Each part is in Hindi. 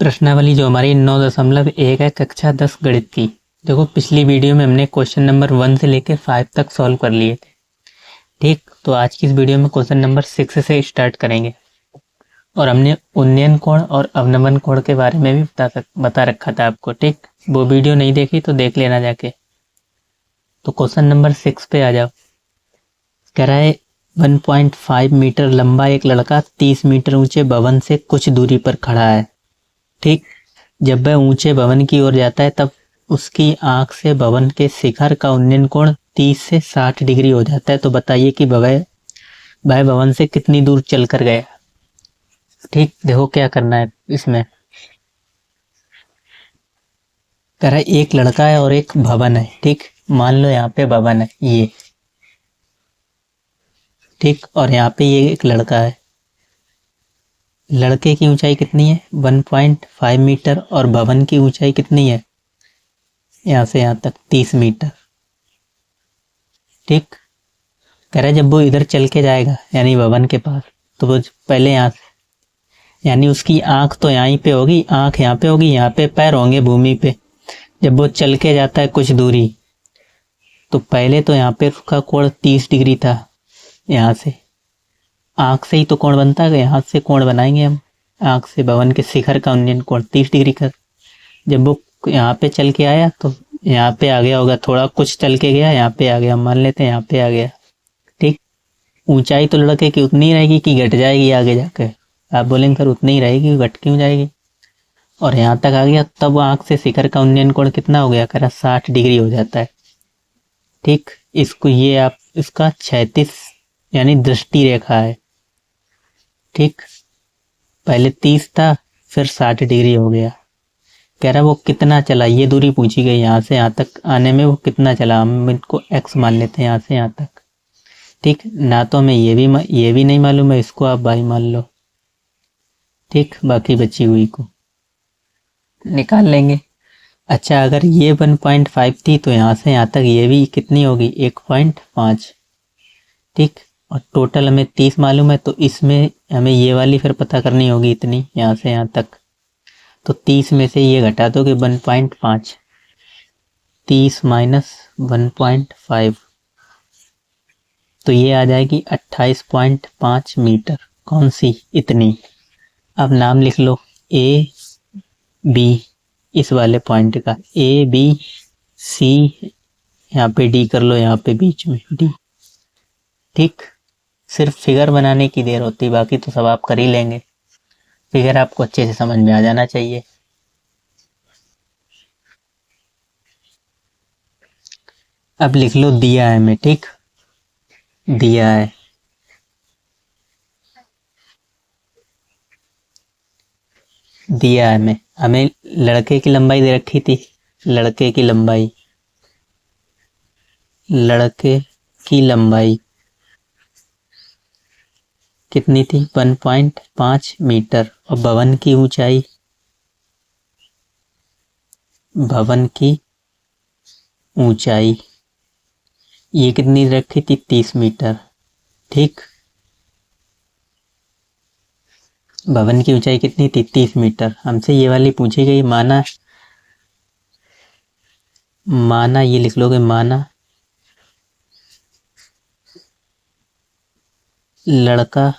प्रश्नावली जो हमारी 9.1 है कक्षा 10 गणित की। देखो पिछली वीडियो में हमने क्वेश्चन नंबर 1 से लेकर 5 तक सॉल्व कर लिए थे। ठीक, तो आज की इस वीडियो में क्वेश्चन नंबर 6 से स्टार्ट करेंगे और हमने उन्नयन कोण और अवनमन कोण के बारे में भी बता रखा था आपको। ठीक, वो वीडियो नहीं देखी तो देख लेना जाके। तो क्वेश्चन नंबर 6 पे आ जाओ। कह रहा है 1.5 मीटर लंबा एक लड़का 30 मीटर ऊंचे भवन से कुछ दूरी पर खड़ा है। ठीक, जब वह ऊंचे भवन की ओर जाता है तब उसकी आंख से भवन के शिखर का उन्नयन कोण 30 से 60 डिग्री हो जाता है। तो बताइए कि वह भवन से कितनी दूर चल कर गया। ठीक, देखो क्या करना है इसमें। कह रहा है एक लड़का है और एक भवन है। ठीक, मान लो यहाँ पे भवन है ये, ठीक, और यहाँ पे ये एक लड़का है। लड़के की ऊंचाई कितनी है 1.5 मीटर और भवन की ऊंचाई कितनी है यहाँ से यहाँ तक 30 मीटर। ठीक, कह रहा है जब वो इधर चल के जाएगा यानी भवन के पास तो वो पहले यहाँ से, यानी उसकी आंख तो यहीं पे होगी, आंख यहाँ पे होगी, यहाँ पे पैर होंगे भूमि पे। जब वो चल के जाता है कुछ दूरी तो पहले तो यहाँ पे उसका कोण 30 डिग्री था। यहाँ से आंख से ही तो कोण बनता है, यहाँ से कोण बनाएंगे हम। आंख से भवन के शिखर का उन्नयन कोण 30 डिग्री का। जब वो यहाँ पे चल के आया तो यहाँ पे आ गया होगा, थोड़ा कुछ चल के गया यहाँ पे आ गया, मान लेते हैं यहाँ पे आ गया। ठीक, ऊंचाई तो लड़के की उतनी ही रहेगी कि घट जाएगी आगे जाकर। आप बोलेंगे सर उतनी ही रहेगी, घट क्यों जाएगी। और यहाँ तक आ गया तब आंख से शिखर का उन्नयन कोण कितना हो गया, कह 60 डिग्री हो जाता है। ठीक, इसको ये आप इसका 36 यानी दृष्टि रेखा है। ठीक, पहले 30 था फिर 60 डिग्री हो गया। कह रहा वो कितना चला, ये दूरी पूछी गई, यहाँ से यहाँ तक आने में वो कितना चला। हम इनको x मान लेते हैं यहाँ से यहाँ तक। ठीक, ना तो हमें ये भी नहीं मालूम है, इसको आप y मान लो। ठीक, बाकी बची हुई को निकाल लेंगे। अच्छा, अगर ये 1.5 थी तो यहाँ से यहाँ तक ये भी कितनी होगी 1.5। ठीक, और टोटल हमें 30 मालूम है तो इसमें हमें ये वाली फिर पता करनी होगी इतनी, यहाँ से यहाँ तक। तो 30 में से ये घटा दो कि 1.5, 30 माइनस 1.5 तो ये आ जाएगी 28.5 मीटर। कौन सी, इतनी। अब नाम लिख लो ए बी, इस वाले पॉइंट का ए बी सी, यहाँ पे डी कर लो, यहाँ पे बीच में डी। ठीक, सिर्फ फिगर बनाने की देर होती, बाकी तो सब आप कर ही लेंगे। फिगर आपको अच्छे से समझ में आ जाना चाहिए। अब लिख लो दिया है हमें। ठीक, दिया है हमें लड़के की लंबाई दे रखी थी। लड़के की लंबाई कितनी थी 1.5 मीटर और भवन की ऊंचाई ये कितनी रखी थी 30 मीटर। ठीक, भवन की ऊंचाई कितनी थी 30 मीटर। हमसे ये वाली पूछी गई। माना ये लिख लोगे, माना लड़का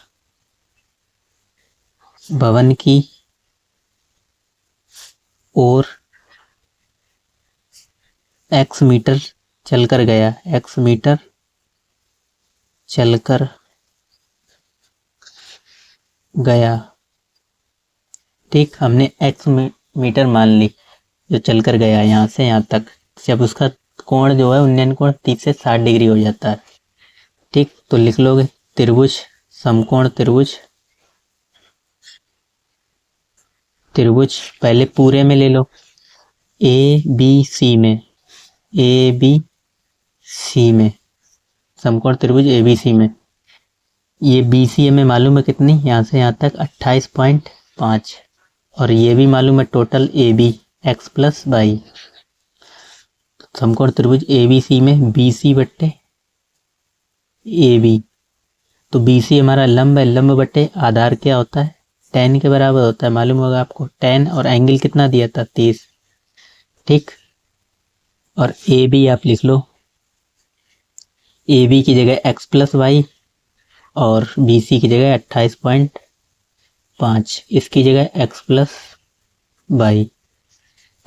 भवन की ओर x मीटर चलकर गया। x मीटर चलकर गया। ठीक, हमने x मीटर मान ली जो चलकर गया यहाँ से यहाँ तक। जब उसका कोण जो है उन्नयन कोण 30 से 60 डिग्री हो जाता है। ठीक, तो लिख लोगे त्रिभुज, समकोण त्रिभुज पहले पूरे में ले लो, ए बी सी में समकोण त्रिभुज ए बी सी में। ये बी सी हमें मालूम है कितनी, यहाँ से यहाँ तक 28.5 और ये भी मालूम है total A B x plus Y. समकोण त्रिभुज ए बी सी में बी सी बट्टे ए बी, तो बी सी हमारा लंब है, लंब बट्टे आधार क्या होता है tan के बराबर होता है, मालूम होगा आपको। tan और एंगल कितना दिया था, 30। ठीक, और ए बी आप लिख लो, ए बी की जगह x प्लस वाई और बी सी की जगह 28.5, इसकी जगह x प्लस वाई।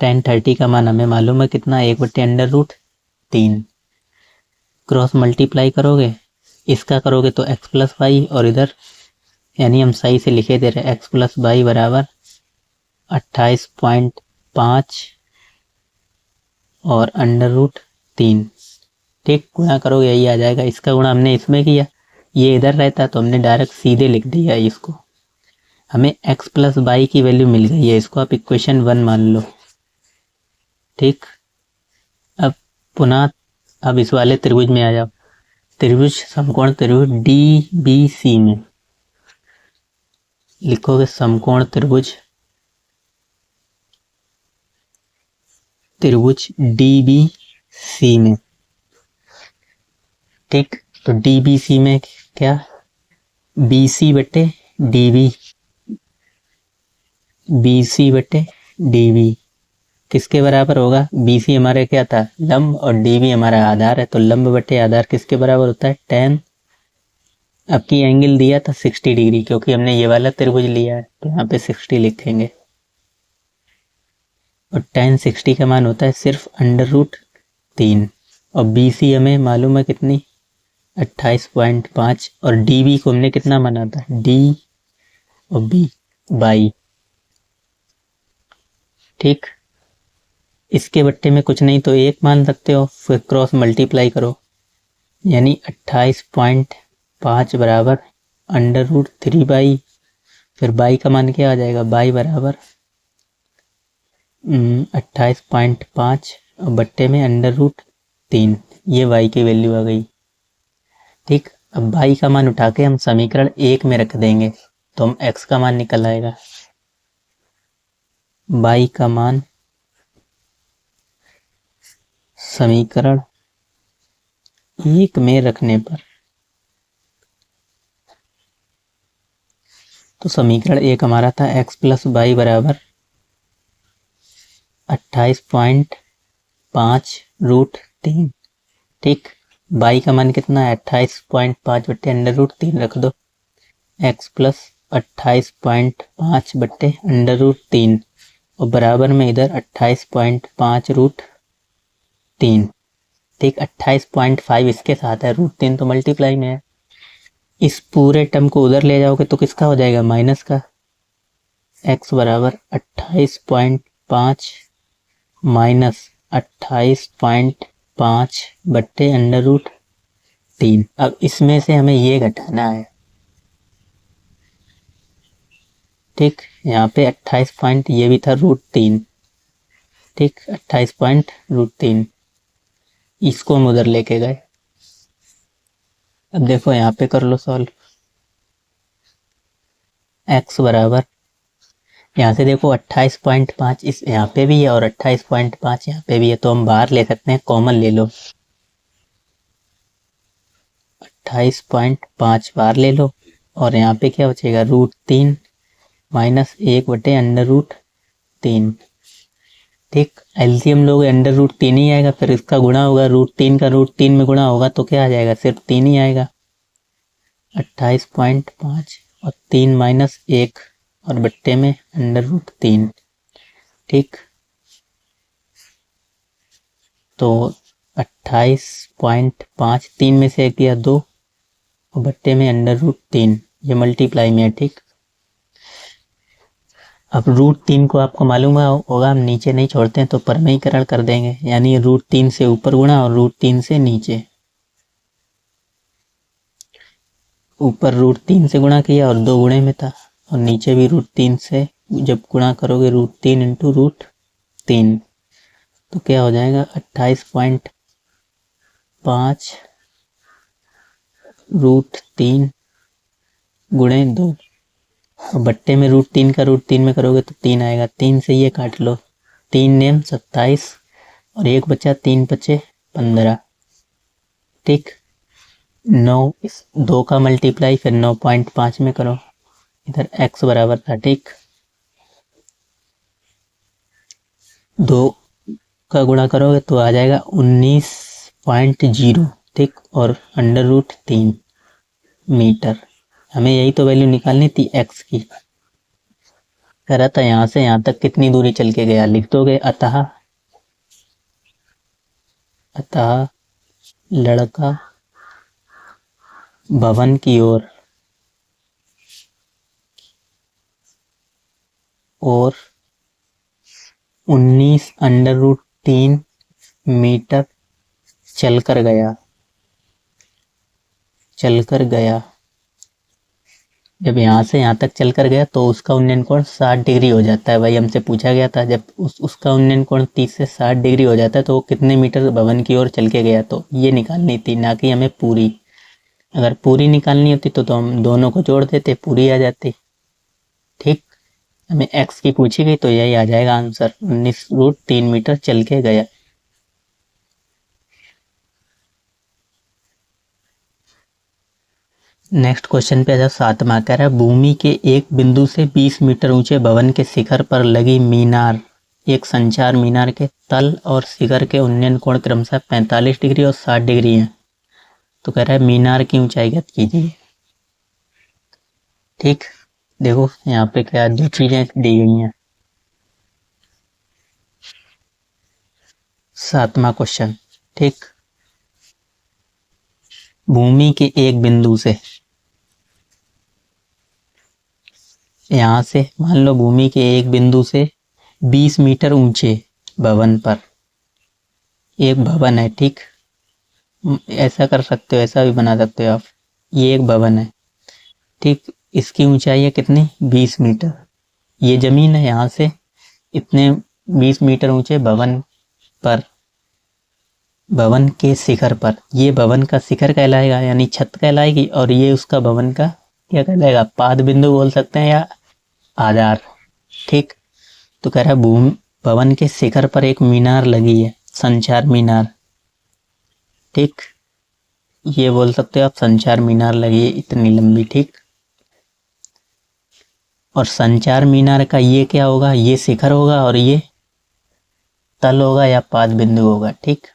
tan 30 का मान हमें मालूम है कितना, 1/√3। क्रॉस मल्टीप्लाई करोगे, इसका करोगे तो x प्लस वाई, और इधर यानी हम सही से लिखे दे रहे, x प्लस वाई बराबर 28.5 और √3। ठीक, गुणा करोगे यही आ जाएगा। इसका गुणा हमने इसमें किया, ये इधर रहता तो हमने डायरेक्ट सीधे लिख दिया इसको। हमें x प्लस वाई की वैल्यू मिल गई है, इसको आप इक्वेशन 1 मान लो। ठीक, अब पुनः अब इस वाले त्रिभुज में आ जाओ। त्रिभुज, समकोण त्रिभुज DBC में लिखोगे समकोण त्रिभुज, त्रिभुज DBC में। ठीक, तो DBC में क्या, BC बटे DB, BC बटे DB किसके बराबर होगा। BC हमारे क्या था, लंब, और DB हमारा आधार है, तो लंब बटे आधार किसके बराबर होता है, tan। अब की एंगल दिया था 60 डिग्री, क्योंकि हमने ये वाला त्रिभुज लिया है तो यहाँ पे 60 लिखेंगे, और tan 60 का मान होता है सिर्फ √3, और BC हमें मालूम है कितनी, 28.5, और DB को हमने कितना माना था, D और B 22। ठीक, इसके बट्टे में कुछ नहीं तो 1 मान सकते हो, फिर क्रॉस मल्टीप्लाई करो, यानी 28.5 बराबर √3 फिर बाई का मान क्या आ जाएगा, बाई बराबर 28.5 और बट्टे में √3, ये y की वैल्यू आ गई। ठीक, अब y का मान उठा के हम समीकरण 1 में रख देंगे तो हम x का मान निकल आएगा। y का मान समीकरण 1 में रखने पर, तो समीकरण 1 हमारा था x प्लस वाई बराबर 28.5 √3। ठीक, y का मान कितना है, 28.5 बट्टे √3 रख दो, x प्लस 28.5 बट्टे √3 और बराबर में इधर 28.5 √3। ठीक, 28.5 इसके साथ है, √3 तो मल्टीप्लाई में है। इस पूरे टर्म को उधर ले जाओगे तो किसका हो जाएगा, माइनस का। x बराबर 28.5 माइनस 28.5 बट्टे √3। अब इसमें से हमें ये घटाना है। ठीक, यहाँ पे 28 ये भी था √3। ठीक, 28.3 इसको हम उधर लेके गए। अब देखो यहाँ पे कर लो सॉल्व। x बराबर, यहाँ से देखो 28.5 इस यहाँ पे भी है और 28.5 यहाँ पे भी है, तो हम बाहर ले सकते हैं, कॉमन ले लो। 28.5 बाहर ले लो और यहाँ पे क्या बचेगा, √3 माइनस 1 बटे √3। ठीक, एलसीएम लोग √3 ही आएगा, फिर इसका गुणा होगा, √3 का √3 में गुणा होगा तो क्या आ जाएगा, सिर्फ 3 ही आएगा। 28.5 और 3 माइनस 1 और बट्टे में √3। ठीक, तो 28.5 3 में से 1 दिया 2 और बट्टे में √3, ये मल्टीप्लाई में है। ठीक, अब √3 को आपको मालूम होगा हम नीचे नहीं छोड़ते हैं तो परमीकरण कर देंगे, यानी √3 से ऊपर गुणा और √3 से नीचे। ऊपर √3 से गुणा किया और 2 गुणे में था, और नीचे भी √3 से जब गुणा करोगे √3 इंटू √3 तो क्या हो जाएगा, 28.5 √3 गुणे 2 और बट्टे में √3 का √3 में करोगे तो 3 आएगा। 3 से ये काट लो, 3 नेम 27 और 1 बचा, 3 बचे 15। ठीक, 9 इस 2 का मल्टीप्लाई फिर 9.5 में करो, इधर x बराबर था, ठीक। 2 का गुणा करोगे तो आ जाएगा 19.0, ठीक। और √3 मीटर। हमें यही तो वैल्यू निकालनी थी x की। कह रहा था यहाँ से यहाँ तक कितनी दूरी चल के गया, लिख दोगे अतः लड़का भवन की ओर और 19√3 मीटर चलकर गया। जब यहाँ से यहाँ तक चलकर गया तो उसका उन्नयन कोण 60 डिग्री हो जाता है। वही हमसे पूछा गया था, जब उसका उन्नयन कोण 30 से 60 डिग्री हो जाता है तो वो कितने मीटर भवन की ओर चल के गया, तो ये निकालनी थी, ना कि हमें पूरी। अगर पूरी निकालनी होती तो हम दोनों को जोड़ देते, पूरी आ जाती, ठीक। हमें x की पूछी गई तो यही आ जाएगा आंसर, 19√3 मीटर चल के गया। नेक्स्ट क्वेश्चन पे 7वां कह रहा है भूमि के एक बिंदु से 20 मीटर ऊंचे भवन के शिखर पर लगी मीनार एक संचार मीनार के तल और शिखर के उन्नयन कोण क्रमशः 45 डिग्री और 60 डिग्री है। तो कह रहा है मीनार की ऊंचाई ज्ञात कीजिए, ठीक। देखो यहाँ पे क्या दो चीजें दी गई हैं। 7वां क्वेश्चन, ठीक। भूमि के एक बिंदु से, यहां से मान लो भूमि के एक बिंदु से 20 मीटर ऊंचे भवन पर एक भवन है, ठीक। ऐसा कर सकते हो, ऐसा भी बना सकते हो आप। ये एक भवन है, ठीक। इसकी ऊंचाई है कितनी, 20 मीटर। ये जमीन है, यहाँ से इतने 20 मीटर ऊंचे भवन पर, भवन के शिखर पर, ये भवन का शिखर कहलाएगा यानी छत कहलाएगी, और ये उसका भवन का क्या कहलाएगा, पाद बिंदु बोल सकते हैं या आधार, ठीक। तो कह रहा है भवन के शिखर पर एक मीनार लगी है, संचार मीनार, ठीक। ये बोल सकते हो आप, संचार मीनार लगी है इतनी लंबी, ठीक। और संचार मीनार का ये क्या होगा, ये शिखर होगा और ये तल होगा या पाद बिंदु होगा, ठीक।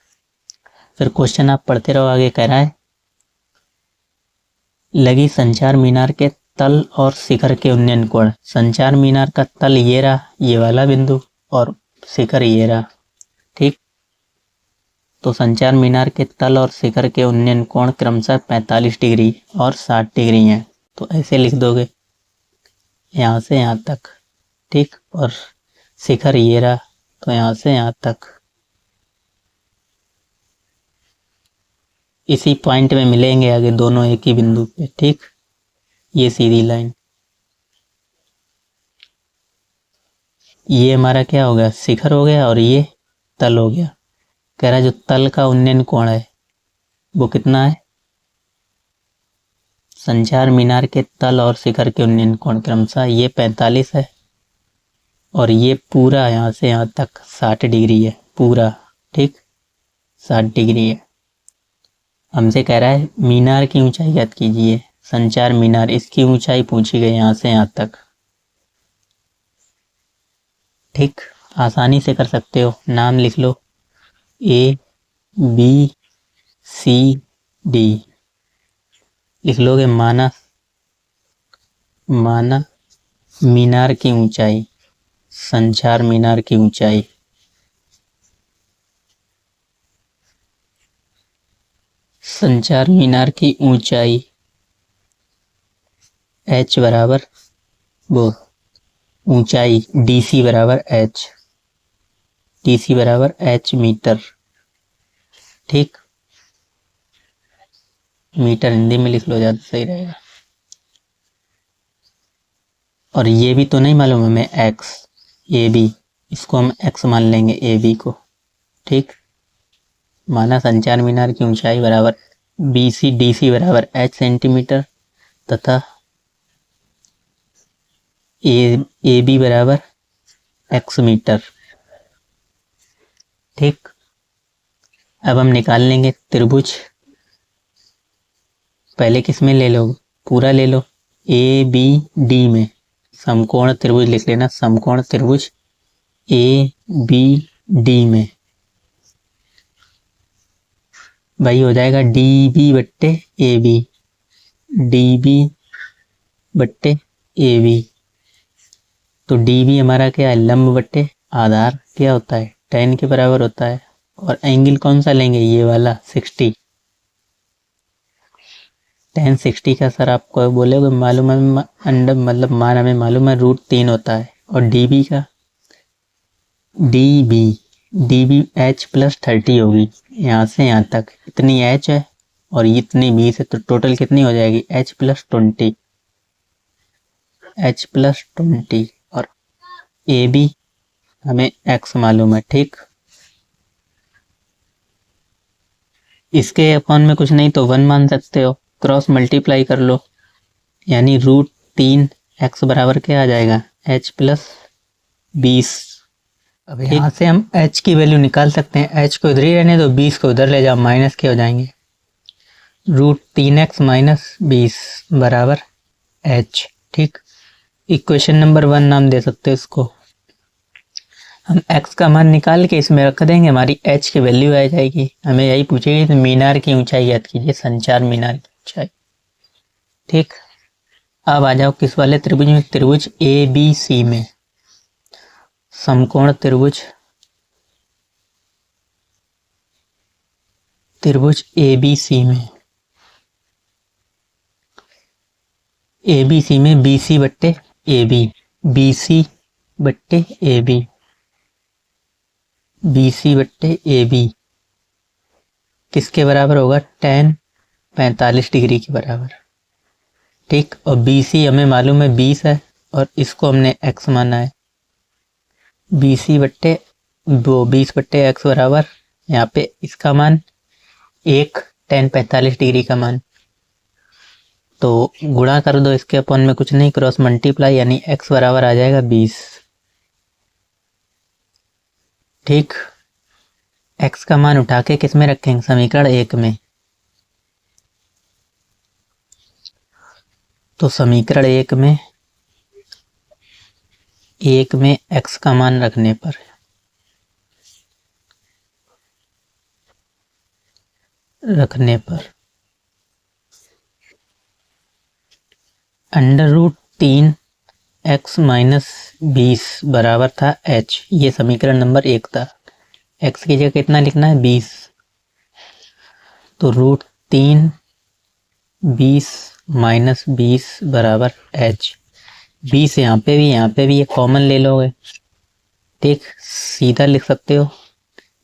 फिर क्वेश्चन आप पढ़ते रहो, आगे कह रहा है लगी संचार मीनार के तल और शिखर के उन्नयन कोण। संचार मीनार का तल ये रहा, ये वाला बिंदु, और शिखर ये रहा, ठीक। तो संचार मीनार के तल और शिखर के उन्नयन कोण क्रमशः 45 डिग्री और 60 डिग्री हैं। तो ऐसे लिख दोगे यहाँ से यहाँ तक, ठीक। और शिखर ये रहा, तो यहाँ से यहाँ तक इसी पॉइंट में मिलेंगे आगे दोनों एक ही बिंदु पे, ठीक। ये सीधी लाइन, ये हमारा क्या हो गया, शिखर हो गया, और ये तल हो गया। कह रहा है जो तल का उन्नयन कोण है वो कितना है, संचार मीनार के तल और शिखर के उन्नयन कोण क्रमशः ये 45 है, और ये पूरा यहाँ से यहाँ तक 60 डिग्री है पूरा, ठीक। 60 डिग्री है। हमसे कह रहा है मीनार की ऊंचाई ज्ञात कीजिए, संचार मीनार, इसकी ऊंचाई पूछी गई यहाँ से यहाँ तक, ठीक। आसानी से कर सकते हो, नाम लिख लो A B C D लिख लोगे। माना मीनार की ऊंचाई, संचार मीनार की ऊंचाई, संचार मीनार की ऊंचाई H बराबर वो ऊंचाई DC बराबर H मीटर, ठीक। मीटर हिंदी में लिख लो, ज्यादा सही रहेगा। और ये भी तो नहीं मालूम हमें x, AB, इसको हम x मान लेंगे AB को, ठीक। माना संचार मीनार की ऊंचाई बराबर BC DC बराबर H सेंटीमीटर तथा AB बराबर x मीटर, ठीक। अब हम निकाल लेंगे त्रिभुज। पहले किस में ले लो, पूरा ले लो, ए बी डी में, समकोण त्रिभुज लिख लेना, समकोण त्रिभुज ए बी डी में भाई हो जाएगा डी बी बट्टे ए बी, डी बी बट्टे ए बी। तो डी बी हमारा क्या है, लंब बट्टे आधार क्या होता है, tan के बराबर होता है। और एंगल कौन सा लेंगे, ये वाला 60, tan 60 का सर आपको बोलोगे मालूम है, अंडर मतलब मान हमें मालूम है √3 होता है। और डी बी का, डी बी h + 30 होगी, यहाँ से यहाँ तक इतनी h है और इतनी 20 है, तो टोटल कितनी हो जाएगी h + 20। और ए बी हमें x मालूम है, ठीक। इसके अपॉन में कुछ नहीं तो 1 मान सकते हो, क्रॉस मल्टीप्लाई कर लो, यानी √3 x बराबर क्या आ जाएगा, h + 20। अब यहाँ से हम h की वैल्यू निकाल सकते हैं, h को इधर ही रहने दो, 20 को उधर ले जाओ, माइनस के हो जाएंगे। √3x - 20 बराबर h, ठीक। इक्वेशन नंबर 1 नाम दे सकते हो इसको। हम x का मान निकाल के इसमें रख देंगे, हमारी h की वैल्यू आ जाएगी। हमें यही पूछेगी तो मीनार की ऊंचाई याद कीजिए, संचार मीनार की ऊंचाई, ठीक। अब आ जाओ किस वाले त्रिभुज में, त्रिभुज ए बी सी में, समकोण त्रिभुज ए बी सी में, ए बी सी में बी सी बट्टे ए बी, बी सी बट्टे ए बी, बी सी बट्टे ए बी किसके बराबर होगा, tan 45 डिग्री के बराबर, ठीक। और बी सी हमें मालूम है 20 है और इसको हमने x माना है, बी सी बट्टे 20 बट्टे x बराबर, यहाँ पे इसका मान 1 tan 45 डिग्री का मान, तो गुणा कर दो इसके अपॉन में कुछ नहीं, क्रॉस मल्टीप्लाई, यानी x बराबर आ जाएगा 20, ठीक। x का मान उठा के किस में रखेंगे, समीकरण 1 में। तो समीकरण 1 में x का मान रखने पर √3 x - 20 बराबर था h, ये समीकरण नंबर 1 था। x की जगह कितना लिखना है, 20, तो √3 20 - 20 बराबर h। 20 यहाँ पे भी ये कॉमन ले लोगे, ठीक, सीधा लिख सकते हो।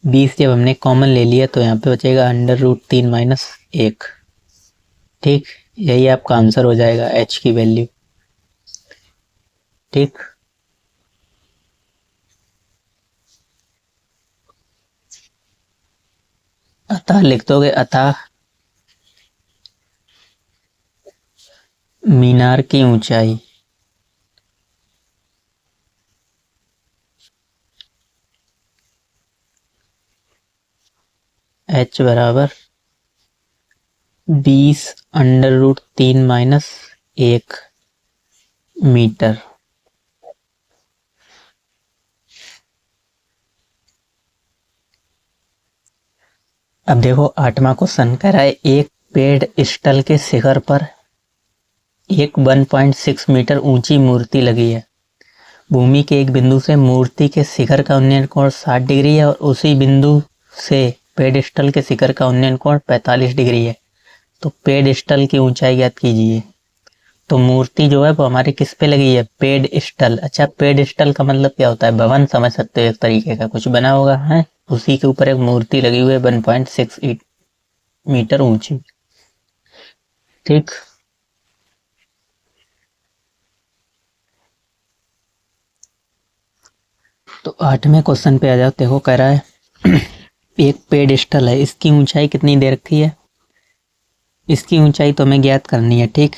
20 जब हमने कॉमन ले लिया तो यहाँ पे बचेगा √3 - 1, ठीक। यही आपका आंसर हो जाएगा h की वैल्यू, ठीक। अतः लिख दोगे, अतः मीनार की ऊंचाई h बराबर 20 √3 - 1 मीटर। अब देखो 8वां क्वेश्चन कह रहा है, एक पेड़ स्थल के शिखर पर एक 1.6 मीटर ऊंची मूर्ति लगी है। भूमि के एक बिंदु से मूर्ति के शिखर का उन्नयन कोण 60 डिग्री है और उसी बिंदु से पेड़स्टल के शिखर का उन्नयन कोण 45 डिग्री है। तो पेड़स्टल की ऊंचाई ज्ञात कीजिए। तो मूर्ति जो है वो हमारी किस पे लगी है, पेड़स्टल। अच्छा, पेड़स्टल का मतलब क्या होता है, भवन समझ सकते हो, एक तरीके का कुछ बना होगा है, उसी के ऊपर एक मूर्ति लगी हुई है 1.6 मीटर ऊंची, ठीक। तो 8वें क्वेश्चन पे आ जाओ। देखो कह रहा है एक पेड़स्टल है, इसकी ऊंचाई कितनी दे रखी है, इसकी ऊंचाई तो हमें ज्ञात करनी है, ठीक।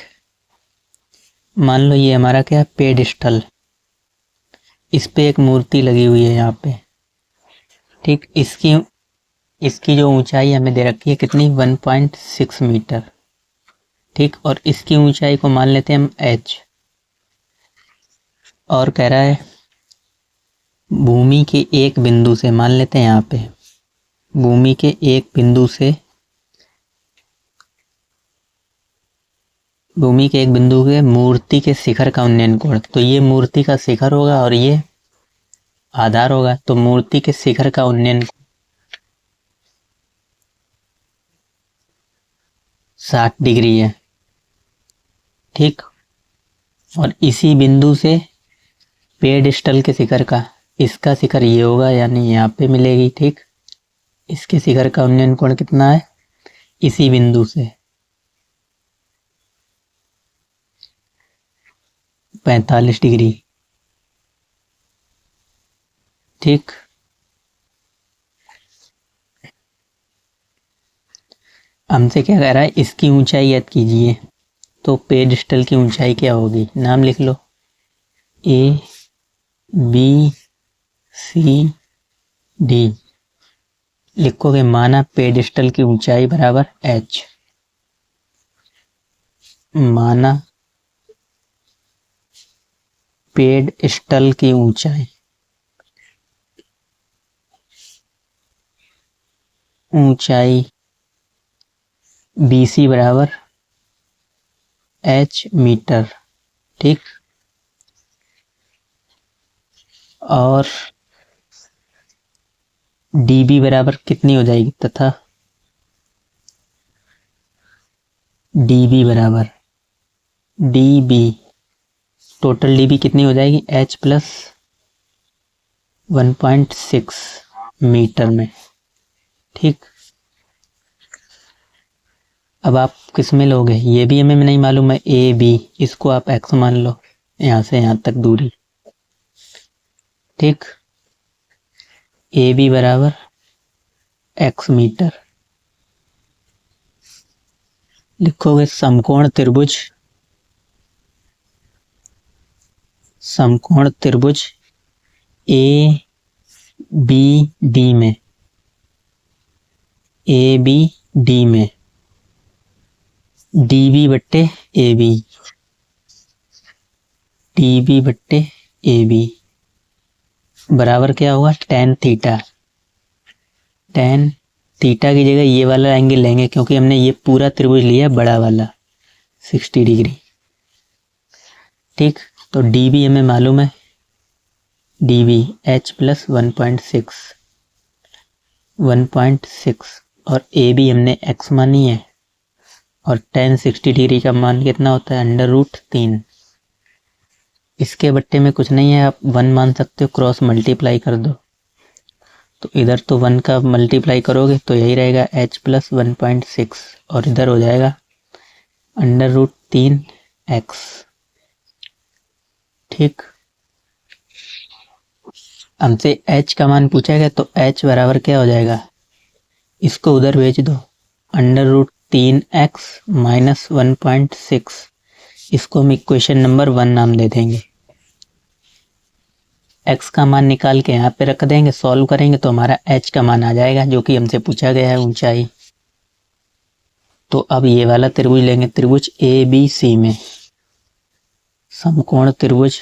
मान लो ये हमारा क्या है, पेड़स्टल, इस पे एक मूर्ति लगी हुई है यहाँ पे, ठीक। इसकी जो ऊंचाई हमें दे रखी है कितनी, 1.6 मीटर, ठीक, और इसकी ऊंचाई को मान लेते हैं हम h। और कह रहा है भूमि के एक बिंदु से, मान लेते हैं यहाँ पे भूमि के एक बिंदु से, भूमि के एक बिंदु के मूर्ति के शिखर का उन्नयन कोण, तो ये मूर्ति का शिखर होगा और ये आधार होगा, तो मूर्ति के शिखर का उन्नयन 60 डिग्री है। ठीक, और इसी बिंदु से पेडस्टल के शिखर का, इसका शिखर ये होगा यानी यहाँ पे मिलेगी। ठीक, इसके शिखर का उन्नयन कोण कितना है इसी बिंदु से 45 डिग्री। ठीक, हमसे क्या कह रहा है, इसकी ऊंचाई याद कीजिए, तो पेडस्टल की ऊंचाई क्या होगी, नाम लिख लो ए बी सी डी। लिखोगे माना पेडस्टल की ऊंचाई बराबर h, माना पेडस्टल की ऊंचाई, ऊंचाई BC बराबर h मीटर। ठीक, और dB बराबर कितनी हो जाएगी, तथा dB बराबर dB, टोटल dB कितनी हो जाएगी h प्लस 1.6 मीटर में। ठीक, अब आप किस में लोगे, ये भी हमें नहीं मालूम है, ए बी, इसको आप x मान लो, यहां से यहां तक दूरी। ठीक, ए बी बराबर x मीटर। लिखोगे समकोण त्रिभुज, समकोण त्रिभुज ए बी डी में, ए बी डी में डीबी बट्टे ए बी, डीबी बट्टे ए बी बराबर क्या होगा, tan थीटा। tan थीटा की जगह ये वाला एंगल लेंगे क्योंकि हमने ये पूरा त्रिभुज लिया बड़ा वाला 60 डिग्री। ठीक, तो dB हमें मालूम है, dB h प्लस 1.6 और AB हमने x मानी है, और tan 60 डिग्री का मान कितना होता है, √3। इसके बट्टे में कुछ नहीं है, आप 1 मान सकते हो, क्रॉस मल्टीप्लाई कर दो, तो इधर तो 1 का मल्टीप्लाई करोगे तो यही रहेगा h प्लस 1.6 और इधर हो जाएगा √3x। ठीक, हमसे h का मान पूछा गया तो h बराबर क्या हो जाएगा, इसको उधर भेज दो, √3x माइनस 1.6, इसको हम इक्वेशन नंबर 1 नाम दे देंगे। x का मान निकाल के यहाँ पे रख देंगे, सॉल्व करेंगे तो हमारा h का मान आ जाएगा जो कि हमसे पूछा गया है ऊंचाई। तो अब ये वाला त्रिभुज लेंगे, त्रिभुज ABC में, समकोण त्रिभुज,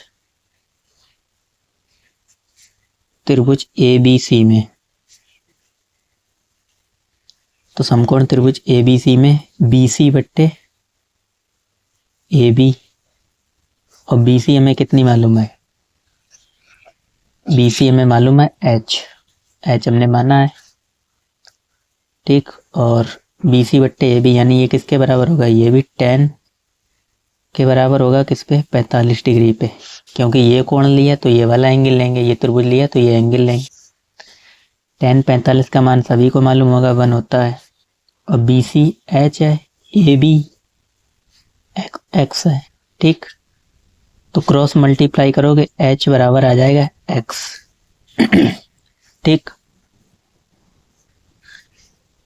त्रिभुज ABC में, तो समकोण त्रिभुज ABC में BC बट्टे AB, और BC हमें कितनी मालूम है, BC हमें मालूम है h हमने माना है। ठीक, और BC बट्टे AB यानी ये किसके बराबर होगा, ये भी tan के बराबर होगा, किस पे, 45 डिग्री पे, क्योंकि ये कोण लिया तो ये वाला एंगल लेंगे, ये त्रिभुज लिया तो ये एंगल लेंगे। tan 45 का मान सभी को मालूम होगा 1 होता है, और BC h है, AB x है। ठीक, तो क्रॉस मल्टीप्लाई करोगे h बराबर आ जाएगा x। ठीक,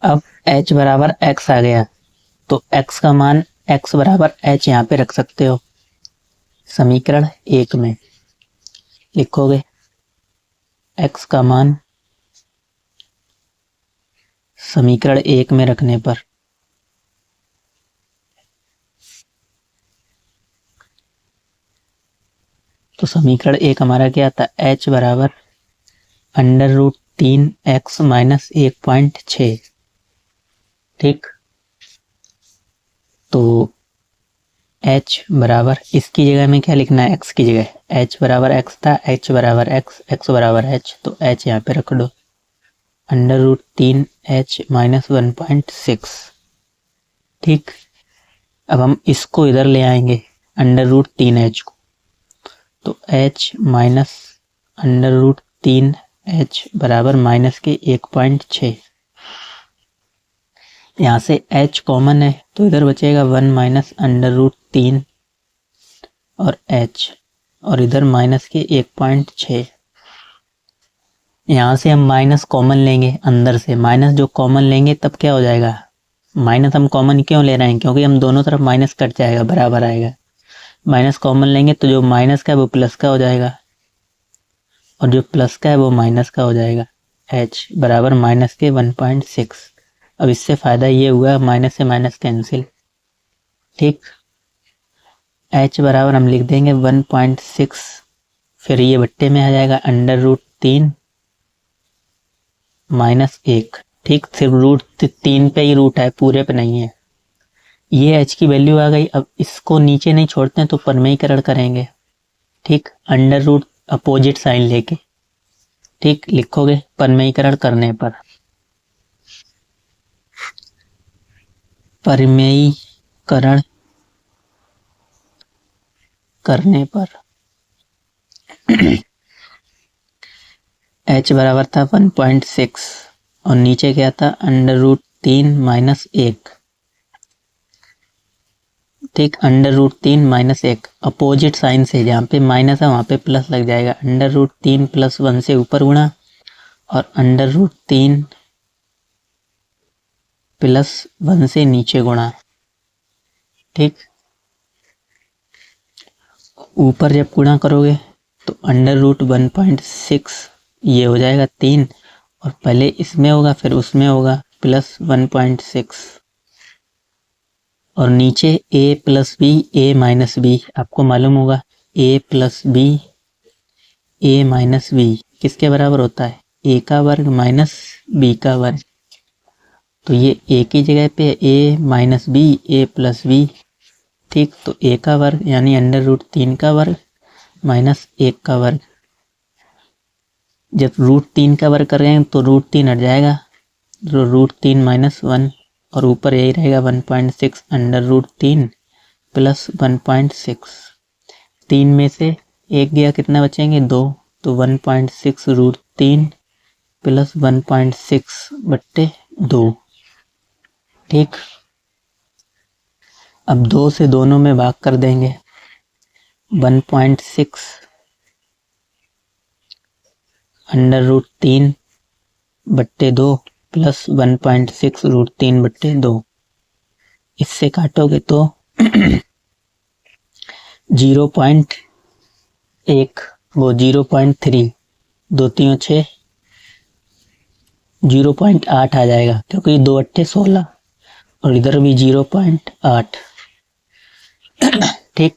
अब h बराबर x आ गया तो x का मान x बराबर h यहाँ पे रख सकते हो, समीकरण 1 में लिखोगे x का मान समीकरण 1 में रखने पर तो समीकरण 1 हमारा क्या था, h बराबर √3x माइनस 1.6। ठीक, तो h बराबर, इसकी जगह में क्या लिखना है, x की जगह h बराबर x था, h बराबर x बराबर h, तो h यहाँ पे रख दो, √3h माइनस 1.6। ठीक, अब हम इसको इधर ले आएंगे √3h को, तो h माइनस √3h बराबर माइनस के 1.6। यहाँ से h कॉमन है तो इधर बचेगा 1 माइनस √3 और h, और इधर माइनस के 1.6। यहाँ से हम माइनस कॉमन लेंगे, अंदर से माइनस जो कॉमन लेंगे तब क्या हो जाएगा, माइनस हम कॉमन क्यों ले रहे हैं, क्योंकि हम दोनों तरफ माइनस कट जाएगा, बराबर आएगा। माइनस कॉमन लेंगे तो जो माइनस का है वो प्लस का हो जाएगा, और जो प्लस का है वो माइनस का हो जाएगा। h बराबर माइनस के 1.6। अब इससे फ़ायदा ये हुआ, माइनस से माइनस कैंसिल। ठीक, h बराबर हम लिख देंगे 1.6, फिर ये बट्टे में आ जाएगा √3 माइनस 1। ठीक, सिर्फ √3 पे ही रूट है, पूरे पे नहीं है। ये h की वैल्यू आ गई। अब इसको नीचे नहीं छोड़ते हैं तो परमेयीकरण करेंगे। ठीक, √ अपोजिट साइन लेके, ठीक, लिखोगे परमेयीकरण करने पर, परमेयीकरण करने पर h बराबर था 1.6 और नीचे क्या था, √3 माइनस 1। ठीक, √3 माइनस 1 अपोजिट साइन से, जहाँ पे माइनस है वहाँ पे प्लस लग जाएगा। √3 प्लस 1 से ऊपर गुणा और √3 प्लस 1 से नीचे गुणा। ठीक, ऊपर जब गुणा करोगे तो √1.6 ये हो जाएगा 3, और पहले इसमें होगा फिर उसमें होगा प्लस 1.6, और नीचे a plus B, a minus B, आपको मालूम होगा a plus B, a minus B किसके बराबर होता है, a का वर्ग माइनस b का वर्ग। तो ये a की जगह पे a minus B, a plus B. ठीक, तो a का वर्ग यानी √3 का वर्ग माइनस 1 का वर्ग। जब √3 का वर्ग कर रहे हैं तो √3 हट जाएगा, तो √3 माइनस 1, और ऊपर यही रहेगा 1.6 √3 प्लस 1.6। 3 में से 1 गया, कितना बचेंगे 2, तो 1.6 √3 प्लस 1.6 बट्टे 2। ठीक, अब 2 से दोनों में भाग कर देंगे, 1.6 √3 बट्टे 2 प्लस 1.6 √3 बट्टे 2। इससे काटोगे तो 0.1 वो 0.3, 2 3 6 0.8 आ जाएगा, क्योंकि 2 8 16 और इधर भी 0.8। ठीक,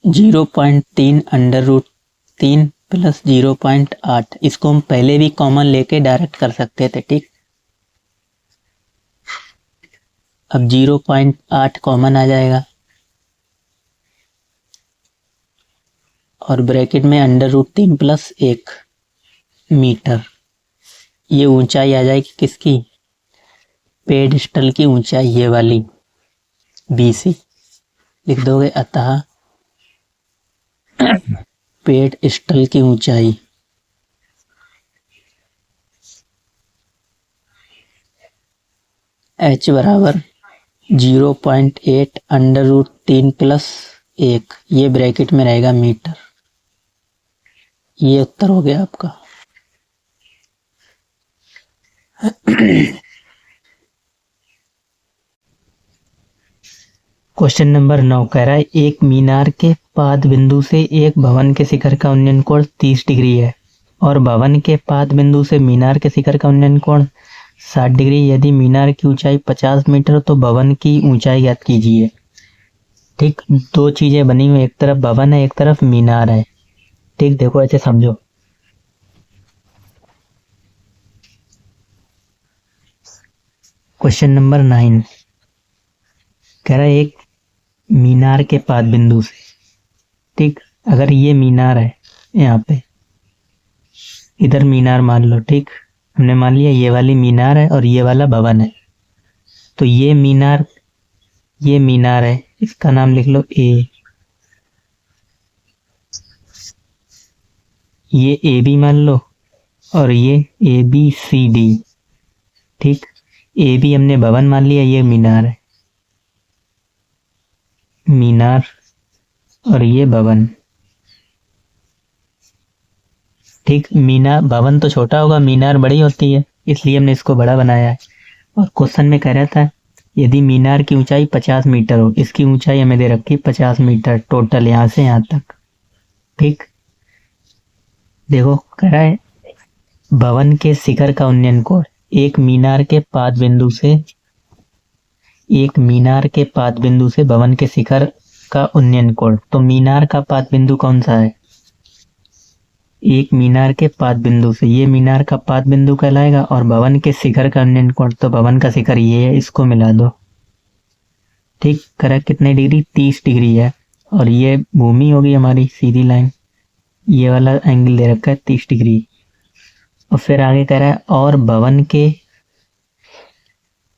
0.3 √3 प्लस 0.8, इसको हम पहले भी कॉमन लेके डायरेक्ट कर सकते थे। ठीक, अब 0.8 कॉमन आ जाएगा और ब्रैकेट में √3 प्लस 1 मीटर। ये ऊंचाई आ जाएगी किसकी, पेडिस्टल की ऊंचाई, ये वाली BC लिख दोगे। अतः पेडिस्टल की ऊंचाई h बराबर 0.8 √3 प्लस 1, ये ब्रैकेट में रहेगा मीटर। ये उत्तर हो गया आपका। क्वेश्चन नंबर 9 कह रहा है, एक मीनार के पाद बिंदु से एक भवन के शिखर का उन्नयन कोण 30 डिग्री है और भवन के पाद बिंदु से मीनार के शिखर का उन्नयन कोण 60 डिग्री। यदि मीनार की ऊंचाई 50 मीटर तो भवन की ऊंचाई ज्ञात कीजिए। ठीक, दो चीजें बनी हुई, एक तरफ भवन है एक तरफ मीनार है। ठीक, देखो ऐसे समझो। क्वेश्चन नंबर 9 कह रहा है एक मीनार के पाद बिंदु से, ठीक, अगर ये मीनार है यहाँ पे, इधर मीनार मान लो, ठीक, हमने मान लिया ये वाली मीनार है और ये वाला भवन है। तो ये मीनार है, इसका नाम लिख लो ए, ये ए बी मान लो, और ये ए बी सी डी। ठीक, ए बी हमने भवन मान लिया, ये मीनार है, मीनार और ये भवन। ठीक, मीनार भवन तो छोटा होगा, मीनार बड़ी होती है, इसलिए हमने इसको बड़ा बनाया है। और क्वेश्चन में कह रहा था यदि मीनार की ऊंचाई 50 मीटर हो, इसकी ऊंचाई हमें दे रखी 50 मीटर टोटल यहां से यहां तक। ठीक, देखो कह रहा है भवन के शिखर का उन्नयन कोण, एक मीनार के पाद बिंदु से भवन के शिखर का उन्नयन कोण। तो मीनार का पाद बिंदु कौन सा है? एक मीनार के पाद बिंदु से, ये मीनार का पाद बिंदु कहलाएगा, और भवन के शिखर का उन्नयन कोण, तो भवन का शिखर ये है, इसको मिला दो। ठीक, करेक्ट, कितने डिग्री? 30 डिग्री है। और ये भूमि होगी हमारी सीधी लाइन, ये वाला एंगल दे रखा है 30 डिग्री। और फिर आगे कह रहा है और भवन के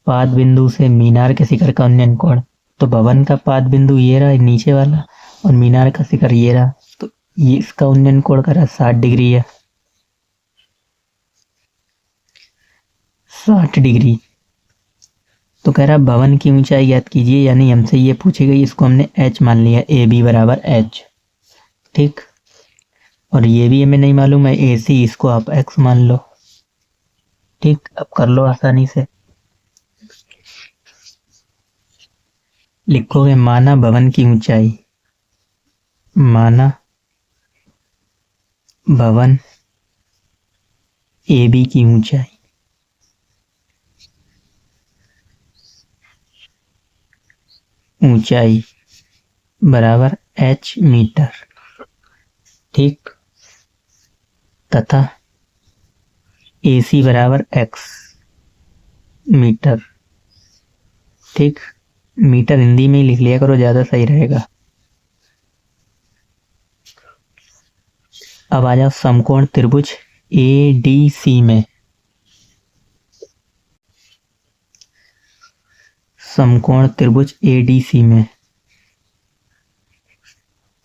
पाद बिंदु से मीनार के शिखर का उन्नयन कोण। तो भवन का पाद बिंदु ये रहा नीचे वाला, और मीनार का शिखर ये रहा, तो ये इसका उन्नयन कोण कह रहा 60 डिग्री है, 60 डिग्री। तो कह रहा भवन की ऊंचाई ज्ञात कीजिए, यानी हमसे ये पूछी गई, इसको हमने h मान लिया, ए बी बराबर h। ठीक, और ये भी हमें नहीं मालूम है ए सी, इसको आप x मान लो। ठीक, अब कर लो आसानी से, लिखोगे माना भवन की ऊंचाई, माना भवन ए बी की ऊंचाई बराबर h मीटर। ठीक, तथा AC बराबर x मीटर। ठीक, मीटर हिंदी में ही लिख लिया करो, ज्यादा सही रहेगा। अब आ जाओ समकोण त्रिभुज ADC में, समकोण त्रिभुज ADC में,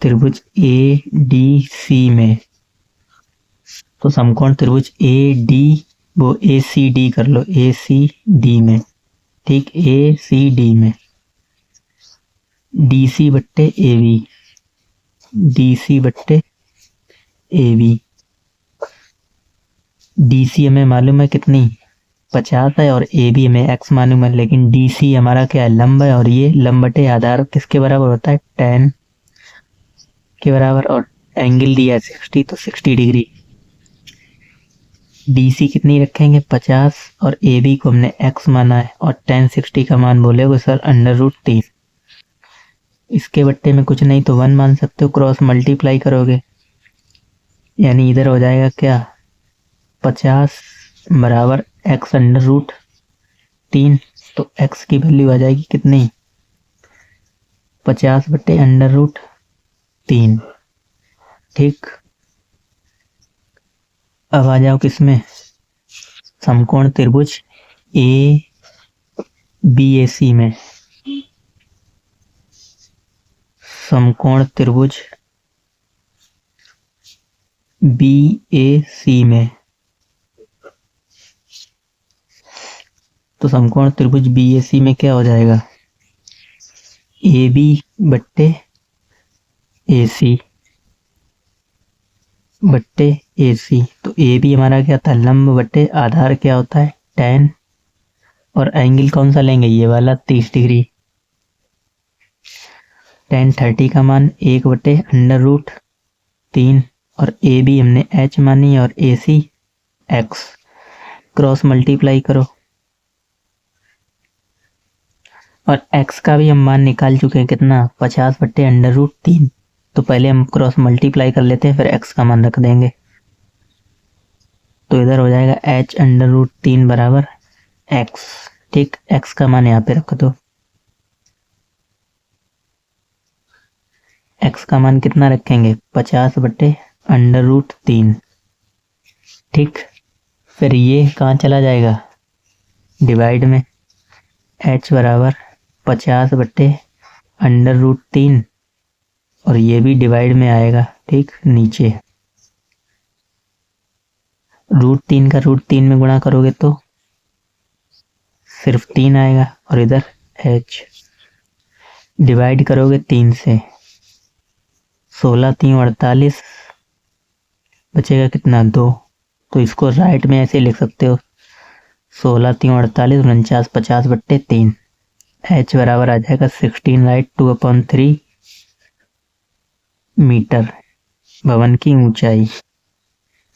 त्रिभुज ADC में। तो समकोण त्रिभुज AD वो ACD कर लो, ACD में। ठीक, ACD में DC बट्टे AB, DC बट्टे AB। DC हमें मालूम है कितनी 50 है, और AB हमें x मालूम है, लेकिन DC हमारा क्या है? लंब है, और ये लंब बटे आधार किसके बराबर होता है? tan के बराबर। और एंगल दिया है 60, तो 60 डिग्री। DC कितनी रखेंगे? 50, और AB को हमने x माना है, और tan 60 का मान बोलेगे सर √3। इसके बट्टे में कुछ नहीं तो 1 मान सकते हो, क्रॉस मल्टीप्लाई करोगे, यानी इधर हो जाएगा क्या? 50 बराबर x √3। तो x की वैल्यू आ जाएगी कितनी? 50 बट्टे √3। ठीक, अब आ जाओ किसमें? समकोण त्रिभुज ABAC में, समकोण त्रिभुज BAC में। तो समकोण त्रिभुज BAC में क्या हो जाएगा? AB बट्टे AC बट्टे AC। तो AB हमारा क्या था? लंब बट्टे आधार क्या होता है? tan। और एंगल कौन सा लेंगे? ये वाला 30 डिग्री। tan 30 का मान 1 बट्टे √3, और AB हमने h मानी और AC x। क्रॉस मल्टीप्लाई करो, और x का भी हम मान निकाल चुके हैं, कितना 50/√3। तो पहले हम क्रॉस मल्टीप्लाई कर लेते हैं, फिर x का मान रख देंगे। तो इधर हो जाएगा h√3 बराबर x। ठीक, x का मान यहाँ पे रख दो। x का मान कितना रखेंगे, 50/√3। ठीक, फिर ये कहाँ चला जाएगा, डिवाइड में। h बराबर 50/√3 और ये भी डिवाइड में आएगा। ठीक, नीचे √3 का √3 में गुणा करोगे तो सिर्फ 3 आएगा, और इधर h डिवाइड करोगे 3 से, 16 3 48, बचेगा कितना 2। तो इसको राइट में ऐसे लिख सकते हो, 16 3 48 49 50/3। h बराबर आ जाएगा 16 राइट 2/3 मीटर, भवन की ऊंचाई।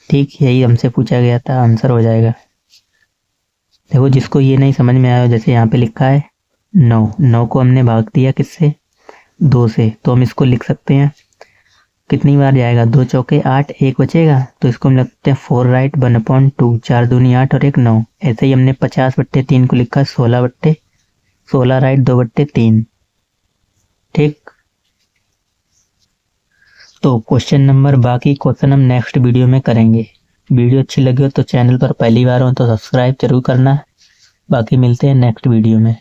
ठीक, यही हमसे पूछा गया था, आंसर हो जाएगा। देखो, जिसको ये नहीं समझ में आया, जैसे यहाँ पे लिखा है 9 को हमने भाग दिया किससे, 2 से, तो हम इसको लिख सकते हैं कितनी बार जाएगा, 2 चौके 8, 1 बचेगा, तो इसको हम लिखते हैं 4 राइट 1/2, 4 दूनी 8 और 1 9। ऐसे ही हमने 50/3 को लिखा 16 राइट 2/3। ठीक, तो क्वेश्चन नंबर, बाकी क्वेश्चन हम नेक्स्ट वीडियो में करेंगे। वीडियो अच्छी लगी हो तो चैनल पर पहली बार हो तो सब्सक्राइब जरूर करना। बाकी मिलते हैं नेक्स्ट वीडियो में।